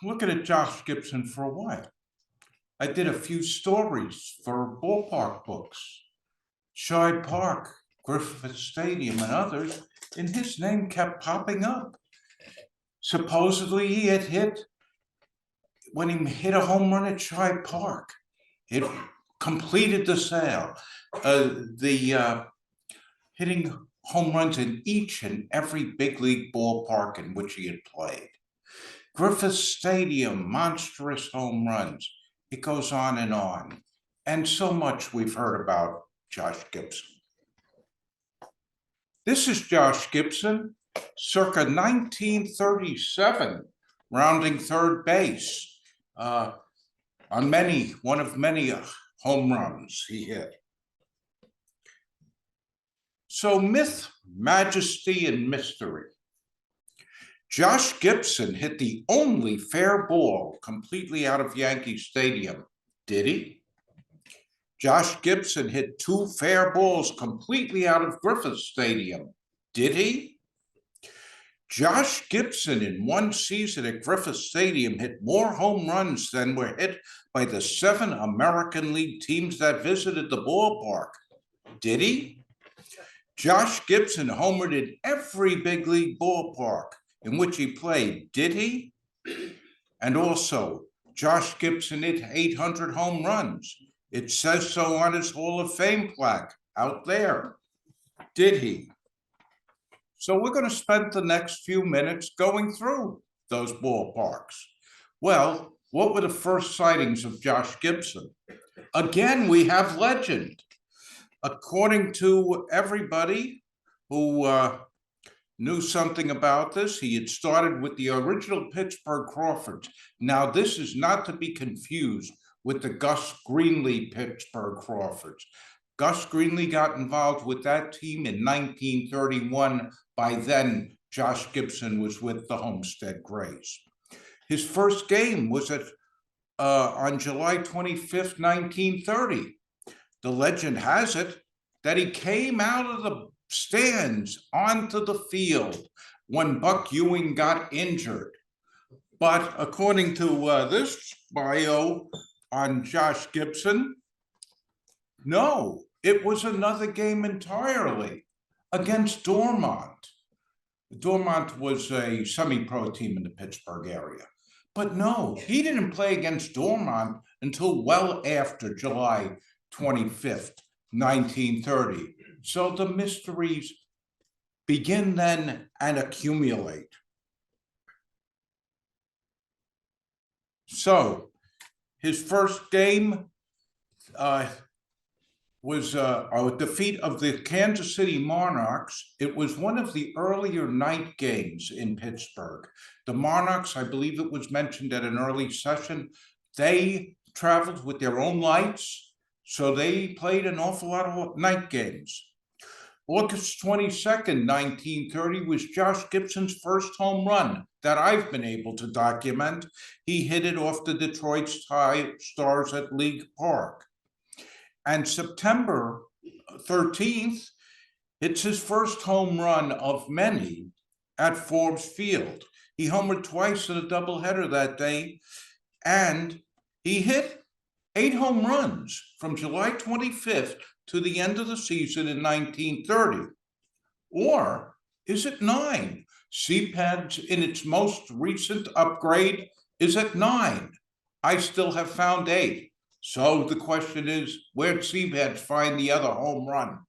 looking at Josh Gibson for a while. I did a few stories for Ballpark books, Shibe Park, Griffith Stadium, and others, and his name kept popping up. Supposedly he had hit, when he hit a home run at Shibe Park, it completed the sale. Hitting home runs in each and every big league ballpark in which he had played. Griffith Stadium, monstrous home runs. It goes on. And so much we've heard about Josh Gibson. This is Josh Gibson, circa 1937, rounding third base, on one of many home runs he hit. So myth, majesty, and mystery. Josh Gibson hit the only fair ball completely out of Yankee Stadium. Did he? Josh Gibson hit 2 fair balls completely out of Griffith Stadium. Did he? Josh Gibson in one season at Griffith Stadium hit more home runs than were hit by the 7 American League teams that visited the ballpark. Did he? Josh Gibson homered in every big league ballpark in which he played. Did he? And also, Josh Gibson hit 800 home runs. It says so on his Hall of Fame plaque out there. Did he? So we're going to spend the next few minutes going through those ballparks. Well, what were the first sightings of Josh Gibson? Again, we have legend. According to everybody who knew something about this, he had started with the original Pittsburgh Crawfords. Now, this is not to be confused with the Gus Greenlee Pittsburgh Crawfords. Gus Greenlee got involved with that team in 1931. By then, Josh Gibson was with the Homestead Grays. His first game was on July 25th, 1930. The legend has it that he came out of the stands onto the field when Buck Ewing got injured. But according to this bio on Josh Gibson, no, it was another game entirely against Dormont. Dormont was a semi-pro team in the Pittsburgh area. But no, he didn't play against Dormont until well after July 25th, 1930. So the mysteries begin then and accumulate. So his first game was a defeat of the Kansas City Monarchs. It was one of the earlier night games in Pittsburgh. The Monarchs, I believe it was mentioned at an early session, they traveled with their own lights. So they played an awful lot of night games. August 22nd, 1930 was Josh Gibson's first home run that I've been able to document. He hit it off the Detroit Stars at League Park. And September 13th, it's his first home run of many at Forbes Field. He homered twice in a doubleheader that day, and he hit 8 home runs from July 25th to the end of the season in 1930. Or is it 9? CPAD in its most recent upgrade is at 9. I still have found 8. So the question is, where'd CPAD find the other home run?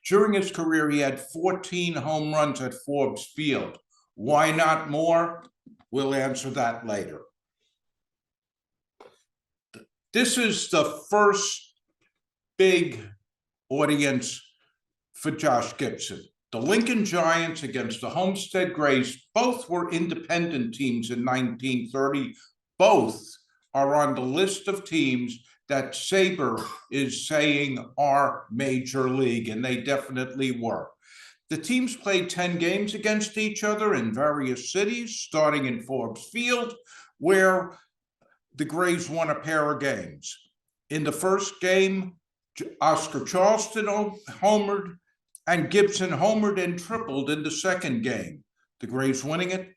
During his career, he had 14 home runs at Forbes Field. Why not more? We'll answer that later. This is the first big audience for Josh Gibson. The Lincoln Giants against the Homestead Grays, both were independent teams in 1930. Both are on the list of teams that SABR is saying are major league, and they definitely were. The teams played 10 games against each other in various cities, starting in Forbes Field, where the Grays won a pair of games. In the first game, Oscar Charleston homered, and Gibson homered and tripled in the second game. The Grays winning it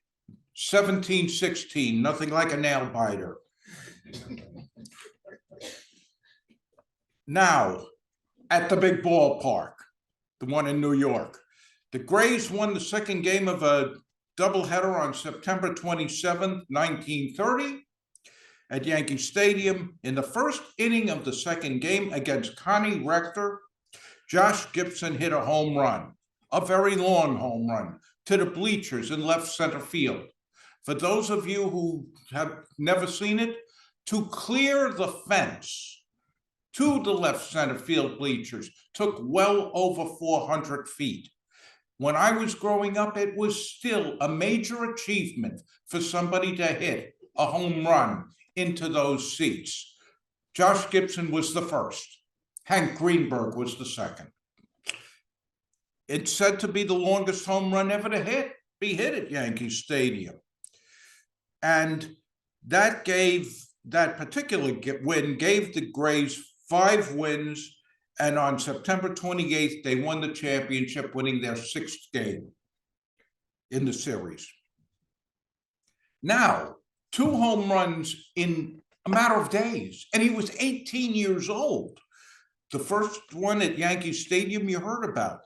1716, nothing like a nail biter. Now, at the big ballpark, the one in New York, the Grays won the second game of a doubleheader on September 27th, 1930, at Yankee Stadium. In the first inning of the second game against Connie Rector, Josh Gibson hit a home run, a very long home run, to the bleachers in left center field. For those of you who have never seen it, to clear the fence to the left center field bleachers took well over 400 feet. When I was growing up, it was still a major achievement for somebody to hit a home run into those seats. Josh Gibson was the first. Hank Greenberg was the second. It's said to be the longest home run ever to be hit at Yankee Stadium. And that particular win gave the Grays 5 wins, and on September 28th, they won the championship, winning their 6th game in the series. Now, 2 home runs in a matter of days, and he was 18 years old. The first one at Yankee Stadium you heard about.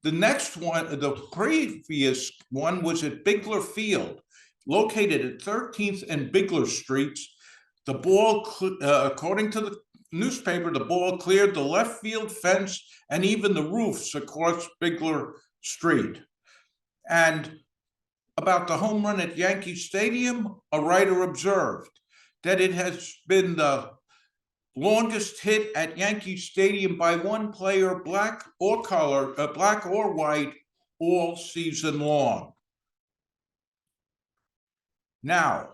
The next one, the previous one, was at Bigler Field, located at 13th and Bigler Streets. The ball, according to the newspaper, the ball cleared the left field fence and even the roofs across Bigler Street. And about the home run at Yankee Stadium, a writer observed that it has been the longest hit at Yankee Stadium by one player, black or white, all season long. Now,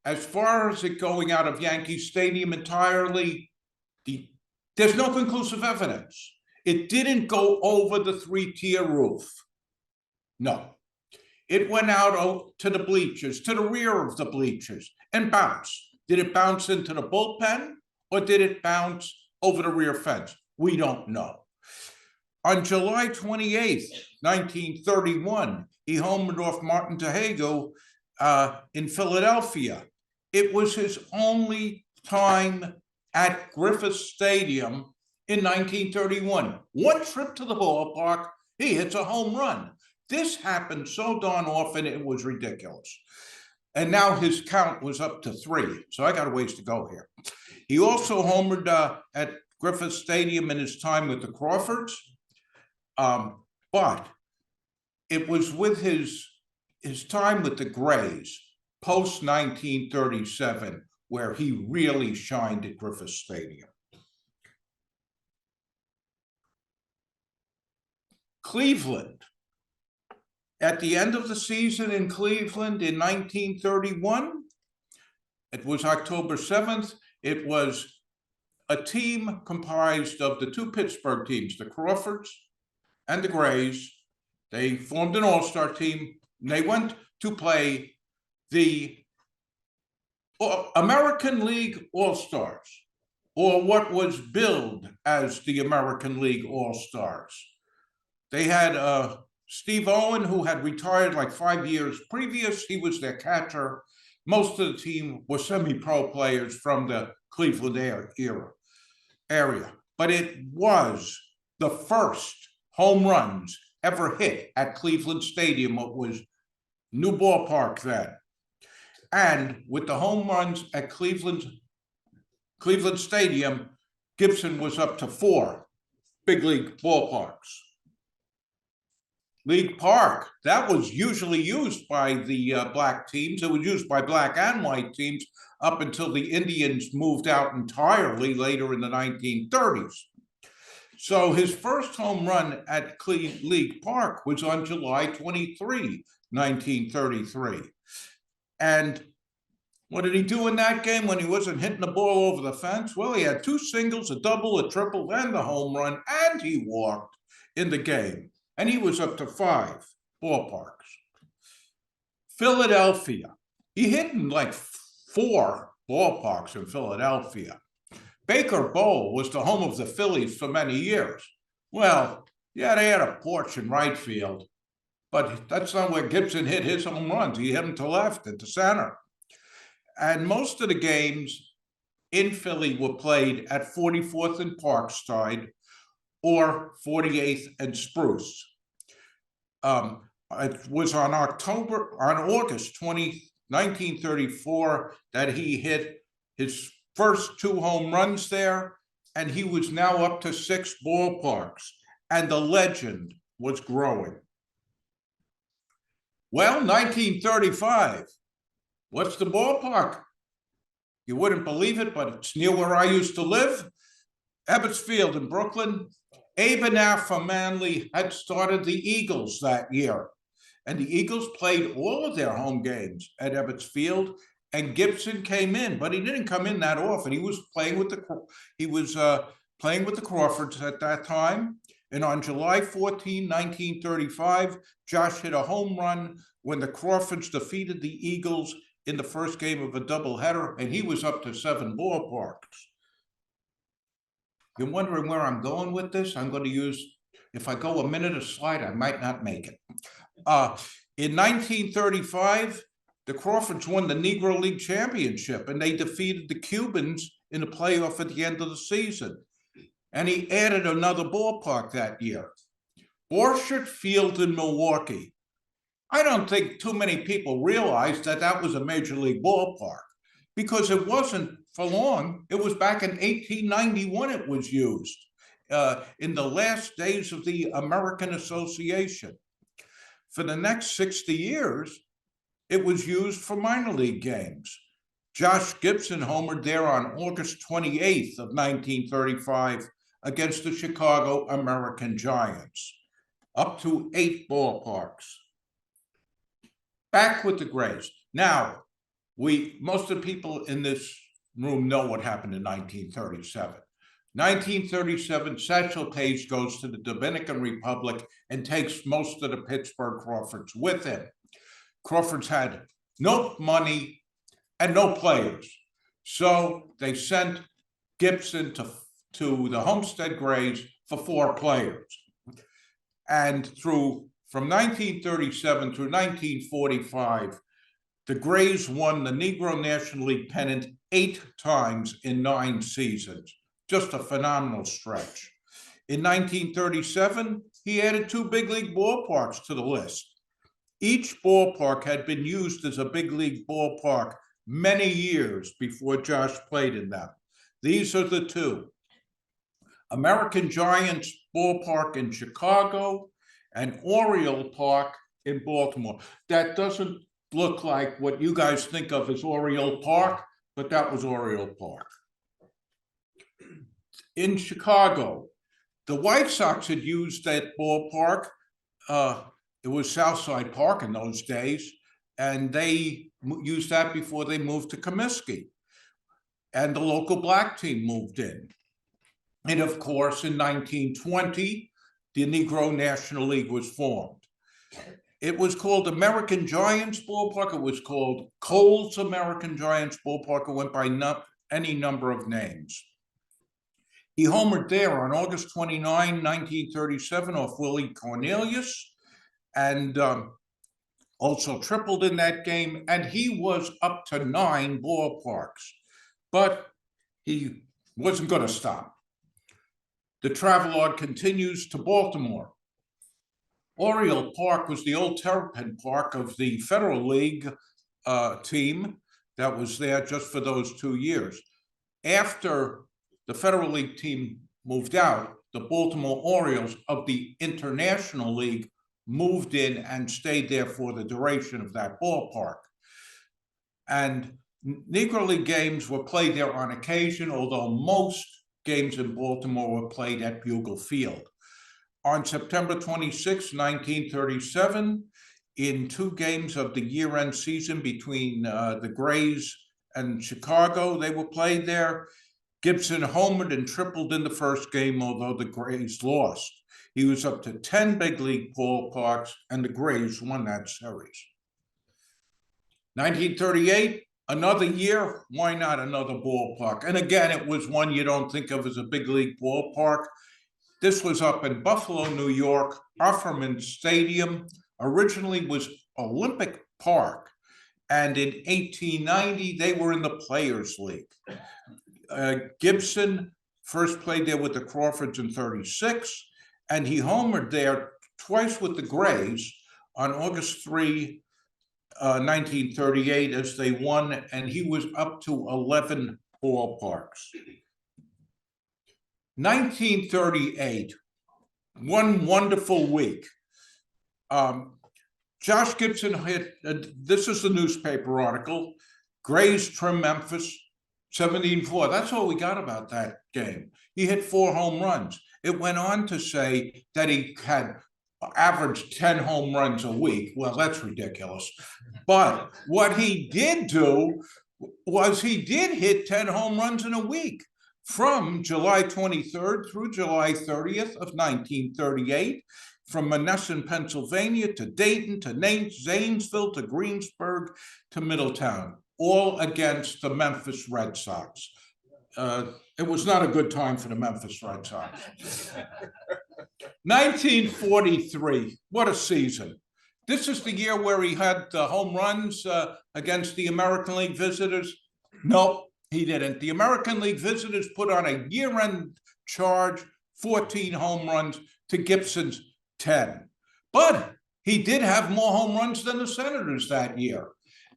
as far as it going out of Yankee Stadium entirely, there's no conclusive evidence. It didn't go over the 3-tier roof. No. It went out to the bleachers, to the rear of the bleachers, and bounced. Did it bounce into the bullpen, or did it bounce over the rear fence? We don't know. On July 28th, 1931, he homered off Martin Tahego in Philadelphia. It was his only time at Griffith Stadium in 1931. One trip to the ballpark, he hits a home run. This happened so darn often, it was ridiculous. And now his count was up to 3, so I got a ways to go here. He also homered at Griffith Stadium in his time with the Crawfords, but it was with his time with the Grays, post-1937, where he really shined at Griffith Stadium. Cleveland. At the end of the season in Cleveland in 1931, it was October 7th, it was a team comprised of the 2 Pittsburgh teams, the Crawfords and the Grays. They formed an all-star team, and they went to play the American League All-Stars, or what was billed as the American League All-Stars. They had Steve Owen, who had retired like 5 years previous. He was their catcher. Most of the team were semi-pro players from the Cleveland area. But it was the first home runs ever hit at Cleveland Stadium. It was new ballpark then. And with the home runs at Cleveland Stadium, Gibson was up to 4 big league ballparks. League Park, that was usually used by the black teams. It was used by black and white teams up until the Indians moved out entirely later in the 1930s. So his first home run at League Park was on July 23, 1933. And what did he do in that game when he wasn't hitting the ball over the fence? Well, he had 2 singles, a double, a triple, and the home run, and he walked in the game. And he was up to 5 ballparks. Philadelphia. He hit in like 4 ballparks in Philadelphia. Baker Bowl was the home of the Phillies for many years. Well, yeah, they had a porch in right field, but that's not where Gibson hit his home runs. He hit them to left and to center. And most of the games in Philly were played at 44th and Parkside or 48th and Spruce. It was on August 20, 1934, that he hit his first 2 home runs there, and he was now up to 6 ballparks, and the legend was growing. Well, 1935, what's the ballpark? You wouldn't believe it, but it's near where I used to live, Ebbets Field in Brooklyn. Abe and Al from Manley had started the Eagles that year, and the Eagles played all of their home games at Ebbets Field, and Gibson came in, but he didn't come in that often. He was playing with the Crawfords at that time. And on July 14, 1935, Josh hit a home run when the Crawfords defeated the Eagles in the first game of a doubleheader, and he was up to 7 ballparks. You're wondering where I'm going with this? I'm going to use, if I go a minute a slide, I might not make it. In 1935, the Crawfords won the Negro League Championship, and they defeated the Cubans in the playoff at the end of the season. And he added another ballpark that year, Borchert Field in Milwaukee. I don't think too many people realized that that was a major league ballpark, because it wasn't for long. It was back in 1891 it was used, in the last days of the American Association. For the next 60 years, it was used for minor league games. Josh Gibson homered there on August 28th of 1935 against the Chicago American Giants, up to 8 ballparks. Back with the Grays. Now, most of the people in this room know what happened in 1937. 1937, Satchel Paige goes to the Dominican Republic and takes most of the Pittsburgh Crawfords with him. Crawfords had no money and no players, so they sent Gibson to the Homestead Grays for 4 players. And from 1937 through 1945, the Grays won the Negro National League pennant 8 times in 9 seasons. Just a phenomenal stretch. In 1937, he added 2 big league ballparks to the list. Each ballpark had been used as a big league ballpark many years before Josh played in them. These are the 2. American Giants Ballpark in Chicago and Oriole Park in Baltimore. That doesn't look like what you guys think of as Oriole Park, but that was Oriole Park. In Chicago, the White Sox had used that ballpark. It was Southside Park in those days, and they used that before they moved to Comiskey. And the local black team moved in. And of course, in 1920, the Negro National League was formed. It was called American Giants Ballpark. It was called Cole's American Giants Ballpark. It went by any number of names. He homered there on August 29, 1937, off Willie Cornelius, and also tripled in that game. And he was up to 9 ballparks, but he wasn't going to stop. The travelogue continues to Baltimore. Oriole Park was the old Terrapin Park of the Federal League team that was there just for those 2 years. After the Federal League team moved out, the Baltimore Orioles of the International League moved in and stayed there for the duration of that ballpark. And Negro League games were played there on occasion, although most games in Baltimore were played at Bugle Field. On September 26, 1937, in 2 games of the year-end season between the Grays and Chicago, they were played there. Gibson homered and tripled in the first game, although the Grays lost. He was up to 10 big league ballparks, and the Grays won that series. 1938, another year, why not another ballpark? And again, it was one you don't think of as a big league ballpark. This was up in Buffalo, New York, Offerman Stadium, originally was Olympic Park, and in 1890 they were in the Players League. Gibson first played there with the Crawfords in 36, and he homered there twice with the Grays on August 3, 1938, as they won, and he was up to 11 ballparks. 1938, one wonderful week. Josh Gibson hit, this is the newspaper article, Grays trim Memphis, 17-4. That's all we got about that game. He hit 4 home runs. It went on to say that he had averaged 10 home runs a week. Well, that's ridiculous. But what he did do was he did hit 10 home runs in a week from July 23rd through July 30th of 1938, from Monessen, Pennsylvania to Dayton to Zanesville to Greensburg to Middletown, all against the Memphis Red Sox. It was not a good time for the Memphis Red Sox. 1943, what a season. This is the year where he had home runs against the American League visitors. Nope, he didn't. The American League visitors put on a year-end charge, 14 home runs to Gibson's 10. But he did have more home runs than the Senators that year.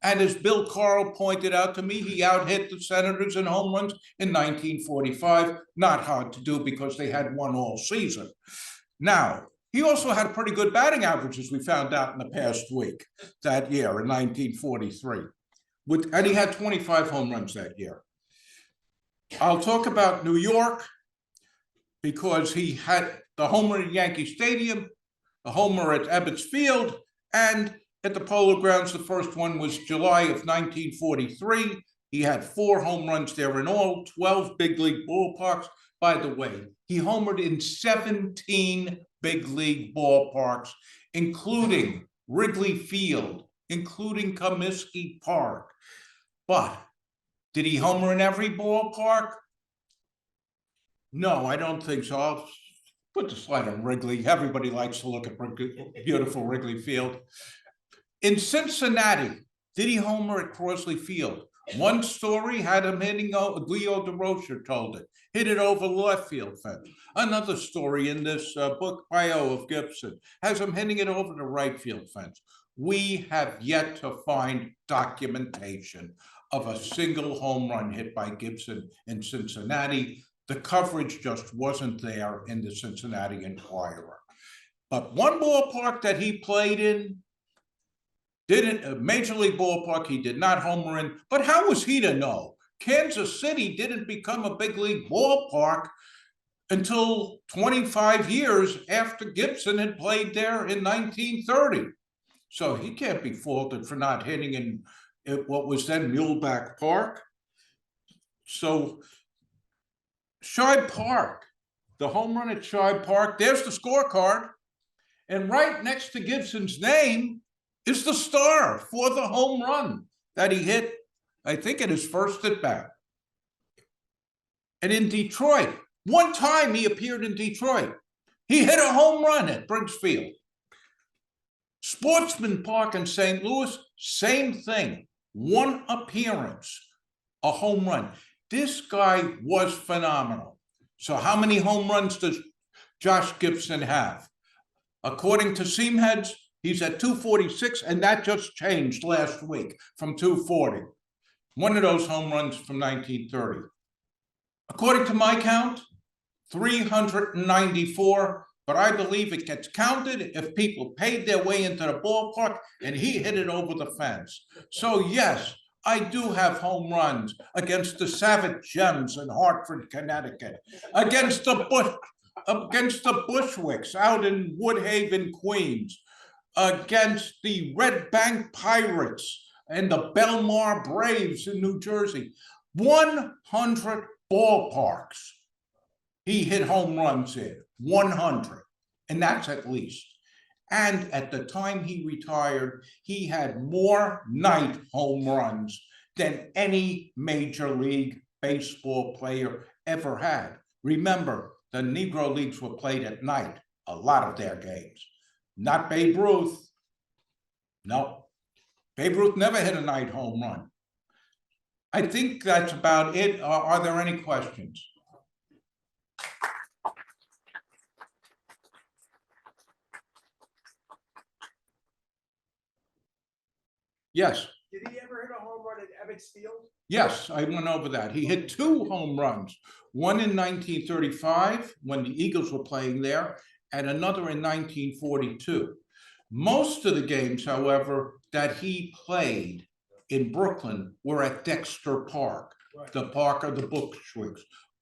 And as Bill Carl pointed out to me, he out-hit the Senators in home runs in 1945. Not hard to do because they had won all season. Now, he also had a pretty good batting average, as we found out in the past week that year in 1943. And he had 25 home runs that year. I'll talk about New York because he had the homer at Yankee Stadium, the homer at Ebbets Field, and at the Polo Grounds. The first one was July of 1943. He had 4 home runs there in all, 12 big league ballparks. By the way, he homered in 17 big league ballparks, including Wrigley Field, including Comiskey Park. But did he homer in every ballpark? No, I don't think so. I'll put the slide on Wrigley. Everybody likes to look at beautiful Wrigley Field. In Cincinnati, did he homer at Crosley Field? One story had him hitting, Leo DeRocher told it, hit it over left field fence. Another story in this book bio of Gibson has him hitting it over the right field fence. We have yet to find documentation of a single home run hit by Gibson in Cincinnati. The coverage just wasn't there in the Cincinnati Enquirer. But one ballpark that he played in, a Major League ballpark, he did not homer in. But how was he to know? Kansas City didn't become a big league ballpark until 25 years after Gibson had played there in 1930. So he can't be faulted for not hitting in what was then Muleback Park. So Shibe Park, the home run at Shibe Park, there's the scorecard. And right next to Gibson's name is the star for the home run that he hit, I think, at his first at bat. And in Detroit, one time he appeared in Detroit. He hit a home run at Briggs Field. Sportsman Park in St. Louis, same thing. One appearance, a home run. This guy was phenomenal. So how many home runs does Josh Gibson have? According to Seamheads, he's at 246, and that just changed last week from 240. One of those home runs from 1930. According to my count, 394, but I believe it gets counted if people paid their way into the ballpark and he hit it over the fence. So yes, I do have home runs against the Savage Gems in Hartford, Connecticut, against the Bushwicks out in Woodhaven, Queens, against the Red Bank Pirates and the Belmar Braves in New Jersey. 100 ballparks he hit home runs in, 100, and that's at least. And at the time he retired, he had more night home runs than any Major League Baseball player ever had. Remember, the Negro Leagues were played at night, a lot of their games. Not Babe Ruth, No. Babe Ruth never hit a night home run. I think that's about it. Are there any questions? Yes. Did he ever hit a home run at Ebbets Field? Yes, I went over that. He hit 2 home runs, one in 1935 when the Eagles were playing there, and another in 1942. Most of the games, however, that he played in Brooklyn were at Dexter Park, Right. the park of the Bushwicks.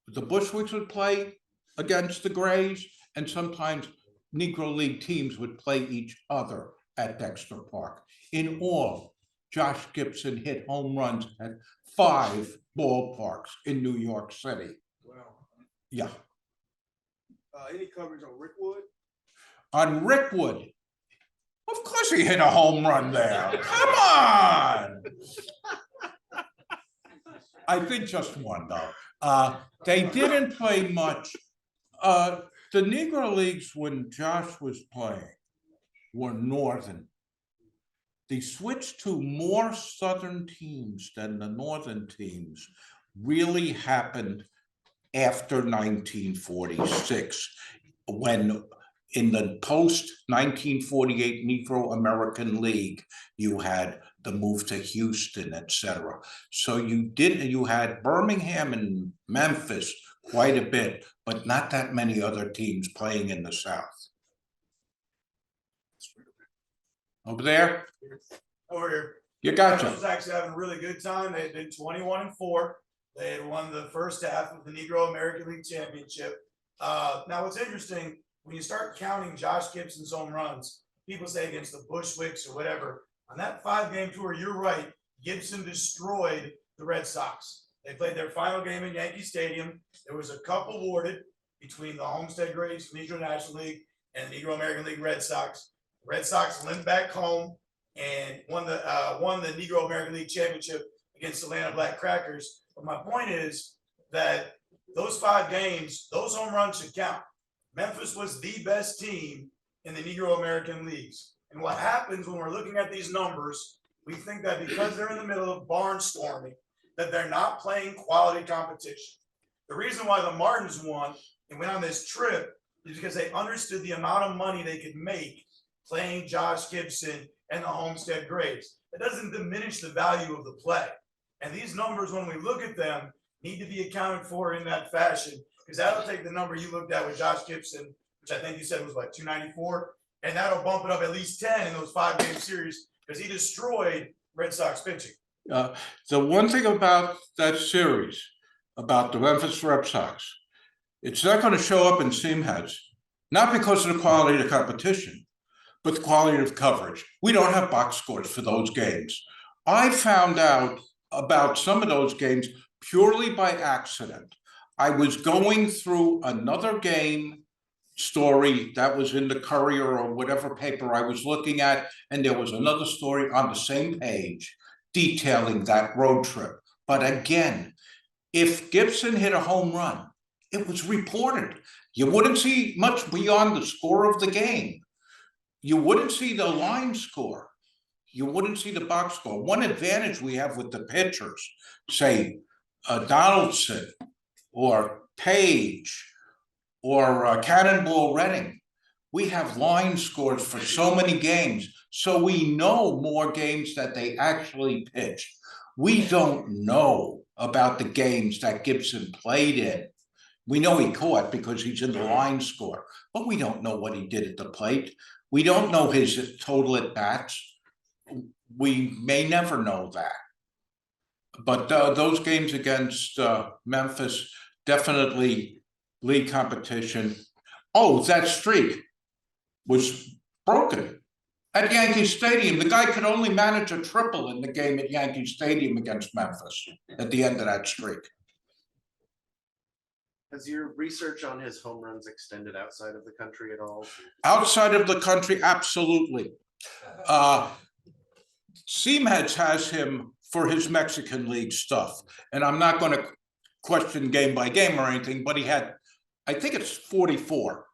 The Bushwicks would play against the Grays, and sometimes Negro League teams would play each other at Dexter Park. In all, Josh Gibson hit home runs at 5 ballparks in New York City. Wow. Yeah. Any coverage on Rickwood? On Rickwood, of course he hit a home run there. Come on. I think just one, though. They didn't play much. The Negro Leagues, when Josh was playing, were northern. The switch to more southern teams than the northern teams really happened after 1946, when in the post-1948 Negro American League, you had the move to Houston, etc. So you had Birmingham and Memphis quite a bit, but not that many other teams playing in the South. Over there? Over here. You gotcha. Memphis was actually having a really good time. They had been 21-4. They had won the first half of the Negro American League Championship. Now, what's interesting, when you start counting Josh Gibson's home runs, people say against the Bushwicks or whatever, on that 5-game tour, you're right, Gibson destroyed the Red Sox. They played their final game in Yankee Stadium. There was a cup awarded between the Homestead Grays, Negro National League, and the Negro American League Red Sox. The Red Sox limped back home and won the Negro American League Championship against the Atlanta Black Crackers. But my point is that those 5 games, those home runs should count. Memphis was the best team in the Negro American Leagues. And what happens when we're looking at these numbers, we think that because they're in the middle of barnstorming, that they're not playing quality competition. The reason why the Martins won and went on this trip is because they understood the amount of money they could make playing Josh Gibson and the Homestead Grays. It doesn't diminish the value of the play. And these numbers, when we look at them, need to be accounted for in that fashion, because that'll take the number you looked at with Josh Gibson, which I think you said was like 294, and that'll bump it up at least 10 in those 5-game series, because he destroyed Red Sox pitching. The one thing about that series, about the Memphis Red Sox, it's not going to show up in seam heads, not because of the quality of the competition, but the quality of coverage. We don't have box scores for those games. I found out about some of those games purely by accident. I was going through another game story that was in the Courier or whatever paper I was looking at, and there was another story on the same page detailing that road trip. But again, if Gibson hit a home run, it was reported. You wouldn't see much beyond the score of the game. You wouldn't see the line score. You wouldn't see the box score. One advantage we have with the pitchers, say Donaldson or Page or Cannonball Redding, we have line scores for so many games, so we know more games that they actually pitched. We don't know about the games that Gibson played in. We know he caught because he's in the line score, but we don't know what he did at the plate. We don't know his total at bats. We may never know that. But those games against Memphis, definitely league competition. Oh, that streak was broken at Yankee Stadium. The guy could only manage a triple in the game at Yankee Stadium against Memphis at the end of that streak. Has your research on his home runs extended outside of the country at all? Outside of the country, absolutely. Seamheads has him for his Mexican League stuff. And I'm not going to question game by game or anything, but he had, I think it's 44.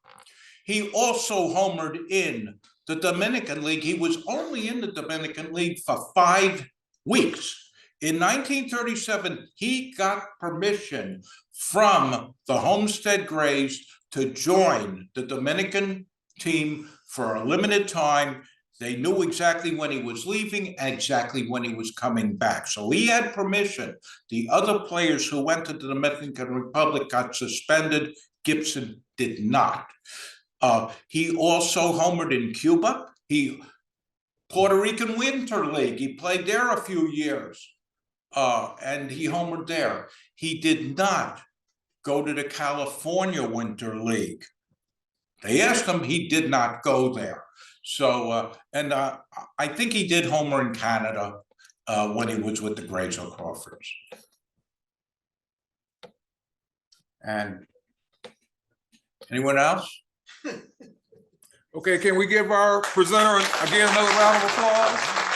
He also homered in the Dominican League. He was only in the Dominican League for 5 weeks. In 1937, he got permission from the Homestead Grays to join the Dominican team for a limited time. They knew exactly when he was leaving and exactly when he was coming back. So he had permission. The other players who went to the Dominican Republic got suspended. Gibson did not. He also homered in Cuba. Puerto Rican Winter League. He played there a few years. And he homered there. He did not go to the California Winter League. They asked him, he did not go there. So, I think he did homer in Canada when he was with the Grays or Crawfords. And anyone else? Okay, can we give our presenter again another round of applause?